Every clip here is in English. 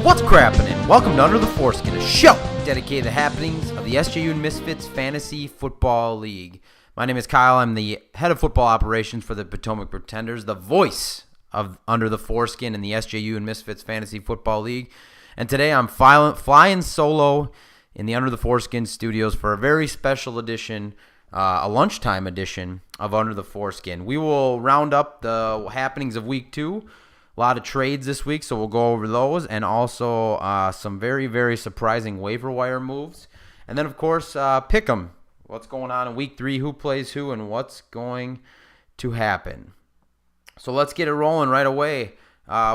What's crappin'? Welcome to Under the Foreskin, a show dedicated to the happenings of the SJU and Misfits Fantasy Football League. My name is Kyle. I'm the head of football operations for the Potomac Pretenders, the voice of Under the Foreskin in the SJU and Misfits Fantasy Football League. And today I'm flying solo in the Under the Foreskin studios for a very special edition, a lunchtime edition of Under the Foreskin. We will round up the happenings of week 2. A lot of trades this week, so we'll go over those, and also some very, very surprising waiver wire moves. And then, of course, pick 'em. What's going on in week 3, who plays who, and what's going to happen. So let's get it rolling right away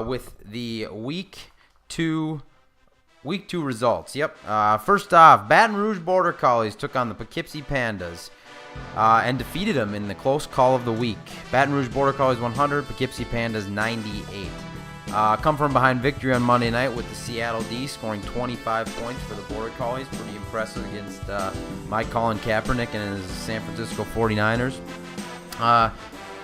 with the week 2 results. First off, Baton Rouge Border Collies took on the Poughkeepsie Pandas and defeated them in the close call of the week. Baton Rouge Border Collies 100, Poughkeepsie Pandas 98. Come from behind victory on Monday night with the Seattle D scoring 25 points for the Border Collies. Pretty impressive against Mike Colin Kaepernick and his San Francisco 49ers.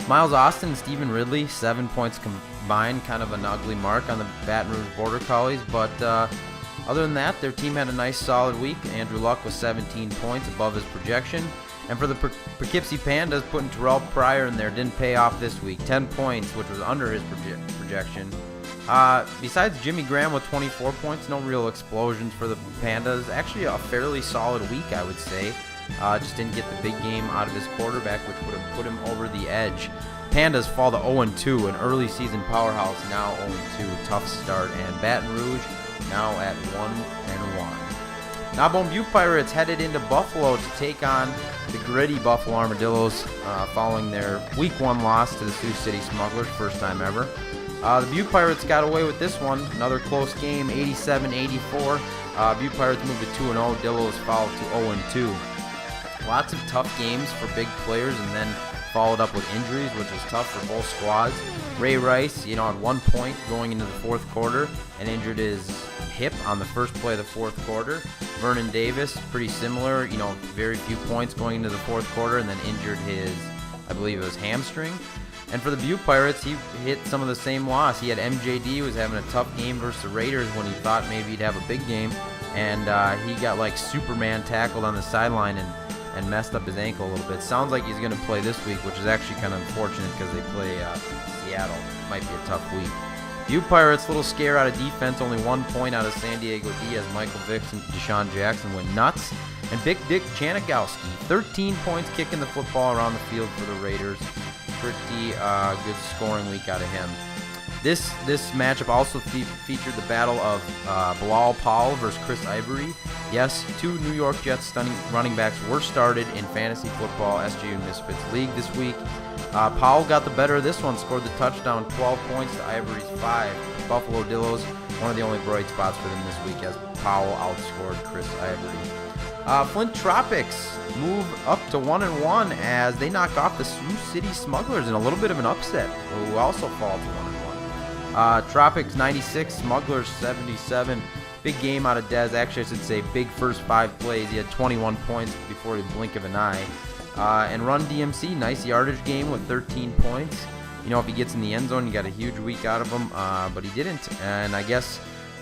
Miles Austin and Stephen Ridley, 7 points combined, kind of an ugly mark on the Baton Rouge Border Collies, but other than that, their team had a nice solid week. Andrew Luck was 17 points above his projection. And for the Poughkeepsie Pandas, putting Terrell Pryor in there didn't pay off this week. 10 points, which was under his projection. Besides Jimmy Graham with 24 points, no real explosions for the Pandas. Actually, a fairly solid week, I would say. Just didn't get the big game out of his quarterback, which would have put him over the edge. Pandas fall to 0-2, an early season powerhouse, now 0-2. Tough start. And Baton Rouge now at 1-1. Narbonne Butte Pirates headed into Buffalo to take on the gritty Buffalo Armadillos following their Week 1 loss to the Sioux City Smugglers, first time ever. The Butte Pirates got away with this one, another close game, 87-84. Butte Pirates moved to 2-0, Dillos followed to 0-2. Lots of tough games for big players and then followed up with injuries, which was tough for both squads. Ray Rice, at 1 point going into the fourth quarter and injured his hip on the first play of the fourth quarter. Vernon Davis, pretty similar, very few points going into the fourth quarter and then injured his, I believe it was hamstring. And for the Butte Pirates, he hit some of the same loss. He had MJD, was having a tough game versus the Raiders when he thought maybe he'd have a big game. And he got like Superman tackled on the sideline and messed up his ankle a little bit. Sounds like he's going to play this week, which is actually kind of unfortunate because they play Seattle. Might be a tough week. Butte Pirates, little scare out of defense, only 1 point out of San Diego D as Michael Vick and Deshaun Jackson went nuts. And Big Dick Chanagowski, 13 points kicking the football around the field for the Raiders. Pretty good scoring week out of him. This matchup also featured the battle of Bilal Powell versus Chris Ivory. Yes, 2 New York Jets stunning running backs were started in fantasy football SJU Misfits League this week. Powell got the better of this one, scored the touchdown, 12 points to Ivory's 5. Buffalo Dillos, one of the only bright spots for them this week as Powell outscored Chris Ivory. Flint Tropics move up to 1-1 as they knock off the Sioux City Smugglers in a little bit of an upset, who also fall to 1-1. Tropics 96, Smugglers 77. Big game out of Dez. Actually, I should say big first 5 plays. He had 21 points before the blink of an eye. And Run DMC, nice yardage game with 13 points. If he gets in the end zone, you got a huge week out of him, but he didn't. And I guess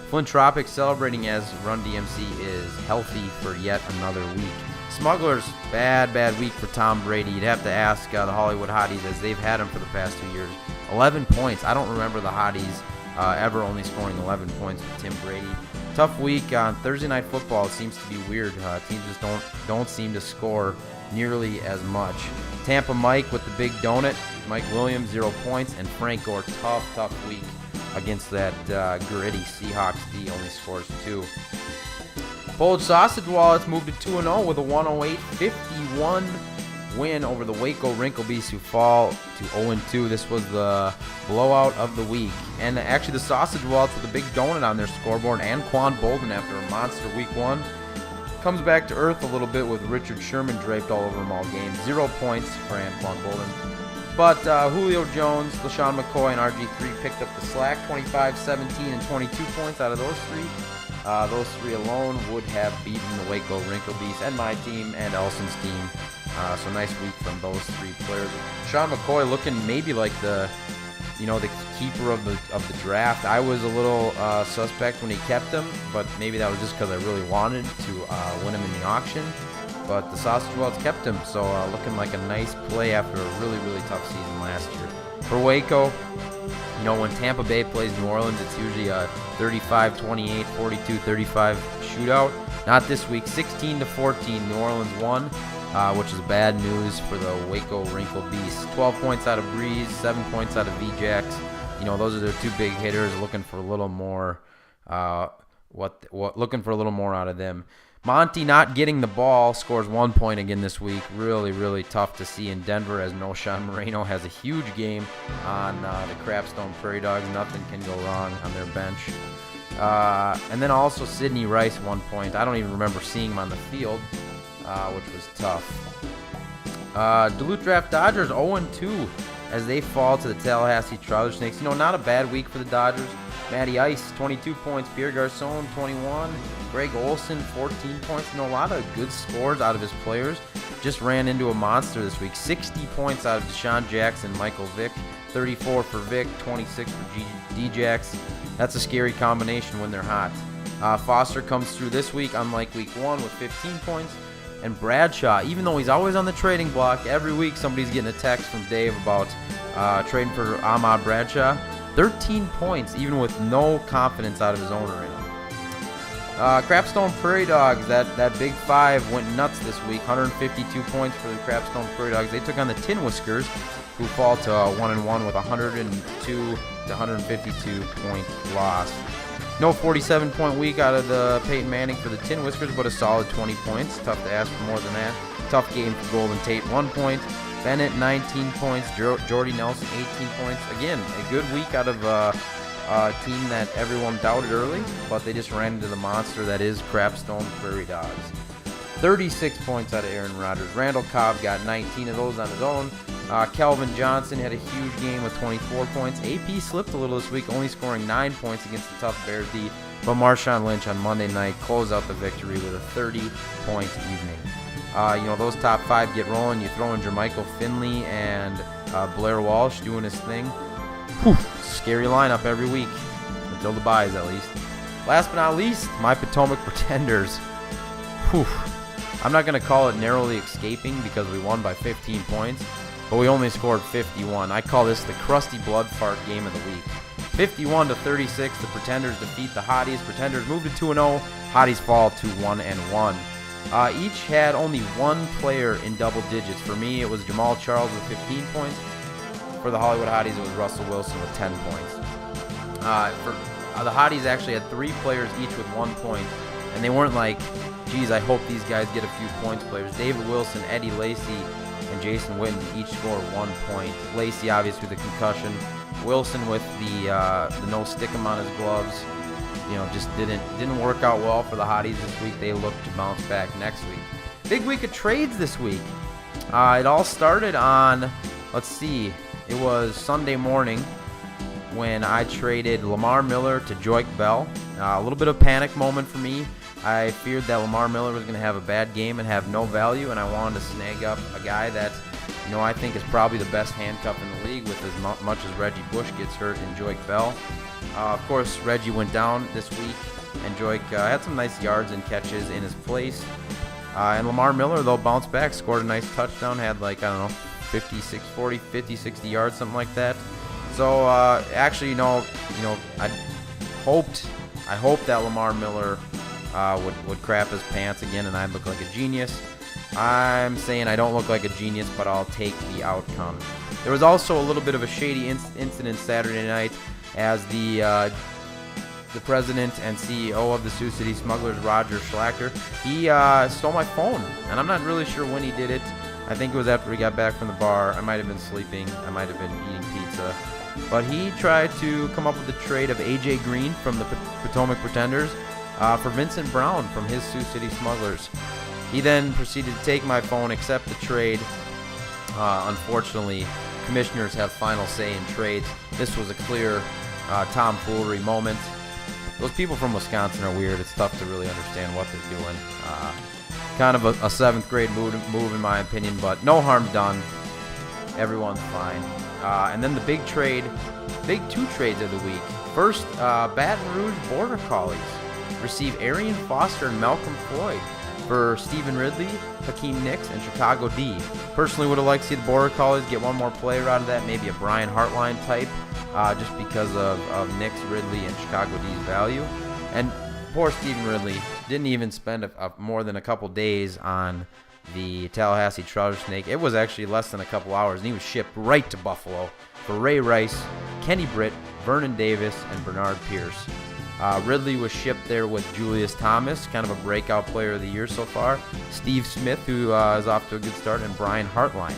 Flint Tropics celebrating as Run DMC is healthy for yet another week. Smugglers, bad week for Tom Brady. You'd have to ask the Hollywood Hotties as they've had him for the past 2 years. 11 points. I don't remember the Hotties ever only scoring 11 points with Tim Brady. Tough week on Thursday Night Football. It seems to be weird. Teams just don't seem to score nearly as much. Tampa Mike with the big donut. Mike Williams, 0 points. And Frank Gore, tough week against that gritty Seahawks D, only scores 2. Polish Sausage Wallets moved to 2-0 with a 108-51 win over the Waco Wrinkle Beasts, who fall to 0-2. This was the blowout of the week. And actually the Sausage Wallets with a big donut on their scoreboard, and Quan Bolden after a monster week 1. Comes back to earth a little bit with Richard Sherman draped all over him all game. 0 points for Anquan Bolden. But Julio Jones, LaShawn McCoy, and RG3 picked up the slack. 25, 17, and 22 points out of those 3. Those 3 alone would have beaten the Waco Wrinkle Beasts and my team and Elson's team. So nice week from those 3 players. Sean McCoy looking maybe like the the keeper of the draft. I was a little suspect when he kept him, but maybe that was just because I really wanted to win him in the auction. But the Sausage Wells kept him, so looking like a nice play after a really, really tough season last year. For Waco, when Tampa Bay plays New Orleans, it's usually a 35-28, 42-35 shootout. Not this week. 16-14, New Orleans won, which is bad news for the Waco Wrinkle Beasts. 12 points out of Breeze, 7 points out of VJax. Those are their two big hitters. Looking for a little more, looking for a little more out of them. Monty not getting the ball, scores 1 point again this week. Really, really tough to see in Denver, as Noshan Moreno has a huge game on the Crapstone Prairie Dogs. Nothing can go wrong on their bench. And then also Sidney Rice, 1 point. I don't even remember seeing him on the field, which was tough. Duluth Draft Dodgers 0-2 as they fall to the Tallahassee Trouser Snakes. Not a bad week for the Dodgers. Matty Ice, 22 points. Pierre Garcon, 21. Greg Olson, 14 points. A lot of good scores out of his players. Just ran into a monster this week. 60 points out of Deshaun Jackson, Michael Vick. 34 for Vick, 26 for D-Jax. That's a scary combination when they're hot. Foster comes through this week, unlike week 1, with 15 points. And Bradshaw, even though he's always on the trading block, every week somebody's getting a text from Dave about trading for Ahmad Bradshaw. 13 points, even with no confidence out of his owner in him. Crapstone Prairie Dogs, that big five went nuts this week. 152 points for the Crapstone Prairie Dogs. They took on the Tin Whiskers, who fall to 1-1 with 102 to 152 point loss. No 47-point week out of the Peyton Manning for the Tin Whiskers, but a solid 20 points. Tough to ask for more than that. Tough game for Golden Tate, 1 point. Bennett, 19 points. Jordy Nelson, 18 points. Again, a good week out of a team that everyone doubted early, but they just ran into the monster that is Crapstone Prairie Dogs. 36 points out of Aaron Rodgers. Randall Cobb got 19 of those on his own. Kelvin Johnson had a huge game with 24 points. AP slipped a little this week, only scoring 9 points against the tough Bears D. But Marshawn Lynch on Monday night closed out the victory with a 30-point evening. Those top five get rolling. You throw in Jermichael Finley and Blair Walsh doing his thing. Whew, scary lineup every week, until the buys at least. Last but not least, my Potomac Pretenders. Whew. I'm not going to call it narrowly escaping because we won by 15 points, but we only scored 51. I call this the crusty blood fart game of the week. 51-36, the Pretenders defeat the Hotties. Pretenders move to 2-0. Hotties fall to 1-1. Each had only one player in double digits. For me, it was Jamal Charles with 15 points. For the Hollywood Hotties, it was Russell Wilson with 10 points. The Hotties actually had 3 players each with 1 point, and they weren't like, geez, I hope these guys get a few points players. David Wilson, Eddie Lacy, and Jason Witten each scored 1 point. Lacy, obviously, with the concussion. Wilson with the no stick-em on his gloves. Just didn't work out well for the Hotties this week. They look to bounce back next week. Big week of trades this week. It all started on, let's see, it was Sunday morning when I traded Lamar Miller to Joik Bell. A little bit of panic moment for me. I feared that Lamar Miller was going to have a bad game and have no value, and I wanted to snag up a guy that I think is probably the best handcuff in the league, with as much as Reggie Bush gets hurt in Joik Bell. Of course, Reggie went down this week, and Joik had some nice yards and catches in his place. And Lamar Miller, though, bounced back, scored a nice touchdown, had 50, 60 yards, something like that. So, actually, I hoped that Lamar Miller would crap his pants again, and I'd look like a genius. I'm saying I don't look like a genius, but I'll take the outcome. There was also a little bit of a shady incident Saturday night, as the president and CEO of the Sioux City Smugglers, Roger Schlachter, he stole my phone, and I'm not really sure when he did it. I think it was after we got back from the bar. I might have been sleeping. I might have been eating pizza. But he tried to come up with a trade of A.J. Green from the Potomac Pretenders for Vincent Brown from his Sioux City Smugglers. He then proceeded to take my phone, accept the trade. Unfortunately, commissioners have final say in trades. This was a clear tomfoolery moment. Those people from Wisconsin are weird. It's tough to really understand what they're doing. Kind of a 7th grade move in my opinion, but no harm done. Everyone's fine. And then the big two trades of the week. First, Baton Rouge Border Collies receive Arian Foster and Malcolm Floyd for Stephen Ridley, Hakeem Nicks, and Chicago D. Personally would have liked to see the Border Collies get one more player out of that, maybe a Brian Hartline type, just because of Nicks, Ridley, and Chicago D's value. And poor Stephen Ridley didn't even spend more than a couple days on the Tallahassee Trouser Snake. It was actually less than a couple hours, and he was shipped right to Buffalo for Ray Rice, Kenny Britt, Vernon Davis, and Bernard Pierce. Ridley was shipped there with Julius Thomas, kind of a breakout player of the year so far, Steve Smith, who is off to a good start, and Brian Hartline.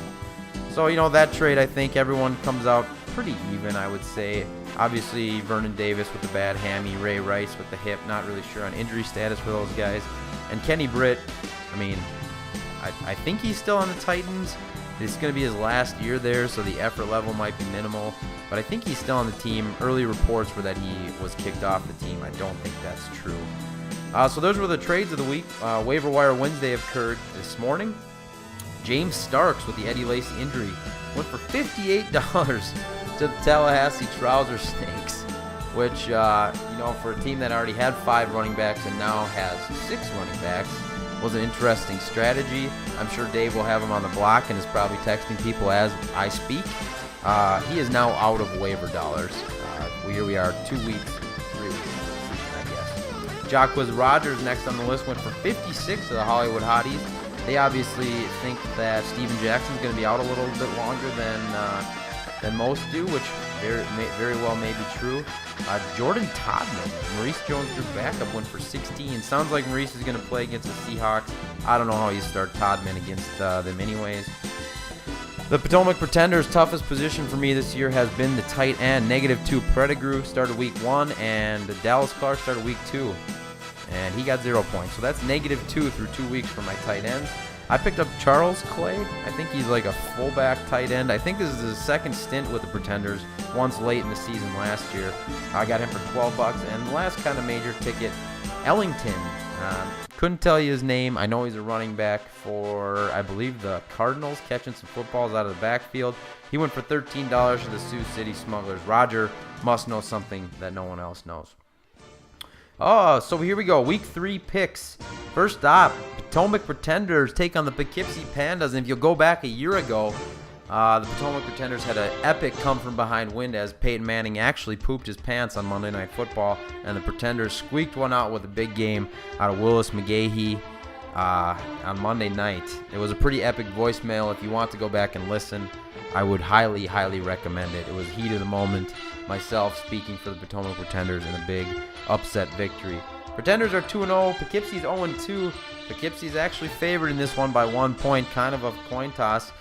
So, that trade, I think everyone comes out pretty even, I would say. Obviously, Vernon Davis with the bad hammy, Ray Rice with the hip, not really sure on injury status for those guys. And Kenny Britt, I think he's still on the Titans. It's going to be his last year there, so the effort level might be minimal. But I think he's still on the team. Early reports were that he was kicked off the team. I don't think that's true. So those were the trades of the week. Waiver Wire Wednesday occurred this morning. James Starks with the Eddie Lacy injury went for $58 to the Tallahassee Trouser Snakes, which, for a team that already had 5 running backs and now has 6 running backs, was an interesting strategy. I'm sure Dave will have him on the block and is probably texting people as I speak. He is now out of waiver dollars. Here we are 3 weeks, I guess. Jacquizz Rodgers next on the list went for 56 to the Hollywood Hotties. They obviously think that Steven Jackson's going to be out a little bit longer than most do, which very well may be true. Jordan Todman, Maurice Jones' backup, went for 16. Sounds like Maurice is going to play against the Seahawks. I don't know how you start Todman against them anyways. The Potomac Pretenders' toughest position for me this year has been the tight end. -2 Pettigrew started week 1, and Dallas Clark started week 2. And he got 0 points. So that's -2 through 2 weeks for my tight ends. I picked up Charles Clay. I think he's like a fullback tight end. I think this is his second stint with the Pretenders, once late in the season last year. I got him for $12. And the last kind of major ticket, Ellington. Couldn't tell you his name. I know he's a running back for, I believe, the Cardinals, catching some footballs out of the backfield. He went for $13 to the Sioux City Smugglers. Roger must know something that no one else knows. Oh, so here we go. Week 3 picks. First up, Potomac Pretenders take on the Poughkeepsie Pandas. And if you'll go back a year ago, the Potomac Pretenders had an epic come-from-behind win as Peyton Manning actually pooped his pants on Monday Night Football, and the Pretenders squeaked one out with a big game out of Willis McGahee on Monday night. It was a pretty epic voicemail. If you want to go back and listen, I would highly, highly recommend it. It was heat of the moment, myself speaking for the Potomac Pretenders in a big upset victory. Pretenders are 2-0. Poughkeepsie's 0-2. Poughkeepsie's actually favored in this one by 1 point, kind of a coin toss.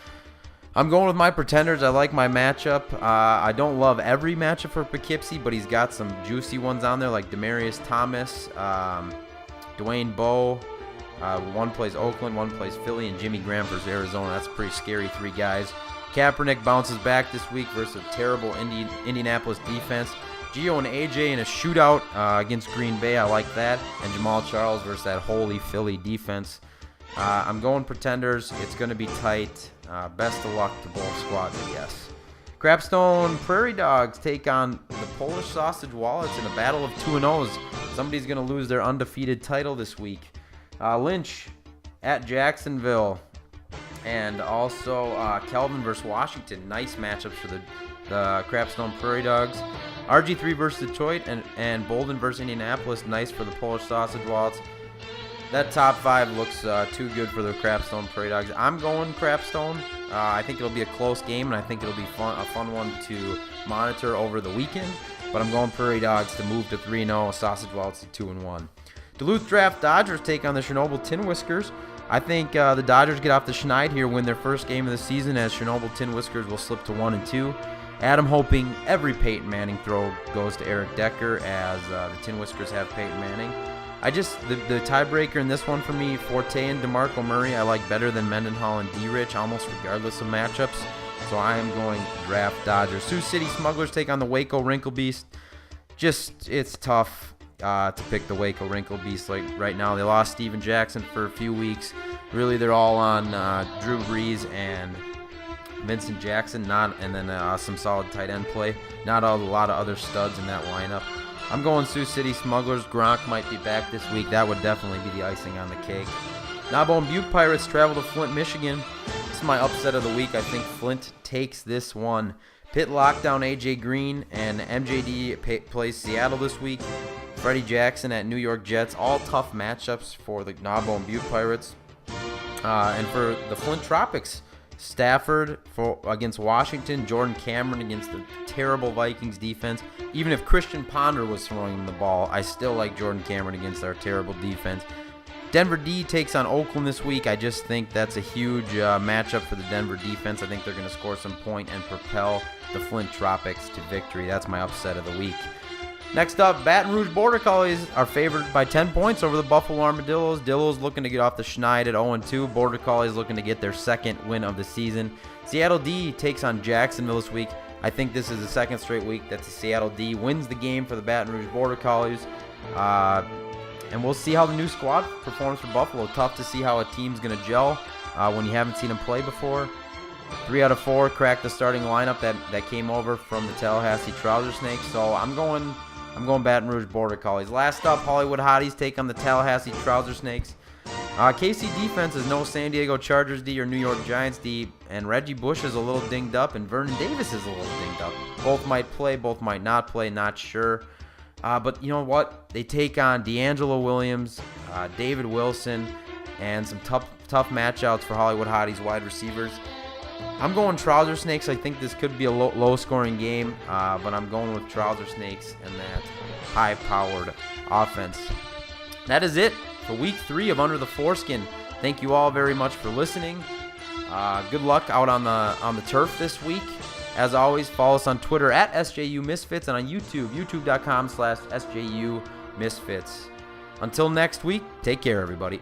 I'm going with my Pretenders. I like my matchup. I don't love every matchup for Poughkeepsie, but he's got some juicy ones on there like Demarius Thomas, Dwayne Bowe. One plays Oakland, one plays Philly, and Jimmy Graham versus Arizona. That's a pretty scary 3 guys. Kaepernick bounces back this week versus a terrible Indianapolis defense. Gio and AJ in a shootout against Green Bay. I like that. And Jamal Charles versus that holy Philly defense. I'm going Pretenders. It's going to be tight. Best of luck to both squads, I guess. Crapstone Prairie Dogs take on the Polish Sausage Wallets in a battle of 2-0s. Somebody's going to lose their undefeated title this week. Lynch at Jacksonville. And also Kelvin versus Washington. Nice matchups for the Crapstone Prairie Dogs. RG3 versus Detroit and Bolden versus Indianapolis. Nice for the Polish Sausage Wallets. That top 5 looks too good for the Crapstone Prairie Dogs. I'm going Crapstone. I think it'll be a close game, and I think it'll be a fun one to monitor over the weekend. But I'm going Prairie Dogs to move to 3-0. Sausage Wallets to 2-1. Duluth Draft Dodgers take on the Chernobyl Tin Whiskers. I think the Dodgers get off the schneid here, win their first game of the season, as Chernobyl Tin Whiskers will slip to 1-2. Adam hoping every Peyton Manning throw goes to Eric Decker, as the Tin Whiskers have Peyton Manning. The tiebreaker in this one for me, Forte and DeMarco Murray, I like better than Mendenhall and D-Rich, almost regardless of matchups. So I am going Draft Dodgers. Sioux City Smugglers take on the Waco Wrinkle Beast. It's tough to pick the Waco Wrinkle Beast like right now. They lost Steven Jackson for a few weeks. Really, they're all on Drew Brees and Vincent Jackson, and then some solid tight end play. Not a lot of other studs in that lineup. I'm going Sioux City Smugglers. Gronk might be back this week. That would definitely be the icing on the cake. Navajo and Butte Pirates travel to Flint, Michigan. This is my upset of the week. I think Flint takes this one. Pitt lockdown AJ Green and MJD plays Seattle this week. Freddie Jackson at New York Jets. All tough matchups for the Navajo and Butte Pirates. And for the Flint Tropics, Stafford against Washington, Jordan Cameron against the terrible Vikings defense. Even if Christian Ponder was throwing him the ball, I still like Jordan Cameron against our terrible defense. Denver D takes on Oakland this week. I just think that's a huge matchup for the Denver defense. I think they're going to score some point and propel the Flint Tropics to victory. That's my upset of the week. Next up, Baton Rouge Border Collies are favored by 10 points over the Buffalo Armadillos. Dillos looking to get off the schneid at 0-2. Border Collies looking to get their second win of the season. Seattle D takes on Jacksonville this week. I think this is the second straight week that the Seattle D wins the game for the Baton Rouge Border Collies. And we'll see how the new squad performs for Buffalo. Tough to see how a team's going to gel when you haven't seen them play before. 3 out of 4 cracked the starting lineup that came over from the Tallahassee Trouser Snakes. So I'm going Baton Rouge Border Collies. Last up, Hollywood Hotties take on the Tallahassee Trouser Snakes. KC defense is no San Diego Chargers D or New York Giants D, and Reggie Bush is a little dinged up, and Vernon Davis is a little dinged up. Both might play, both might not play, not sure. But you know what? They take on D'Angelo Williams, David Wilson, and some tough matchouts for Hollywood Hotties wide receivers. I'm going Trouser Snakes. I think this could be a low-scoring game, but I'm going with Trouser Snakes and that high-powered offense. That is it for Week 3 of Under the Foreskin. Thank you all very much for listening. Good luck out on the turf this week. As always, follow us on Twitter at SJU Misfits and on YouTube, youtube.com/SJU Misfits. Until next week, take care, everybody.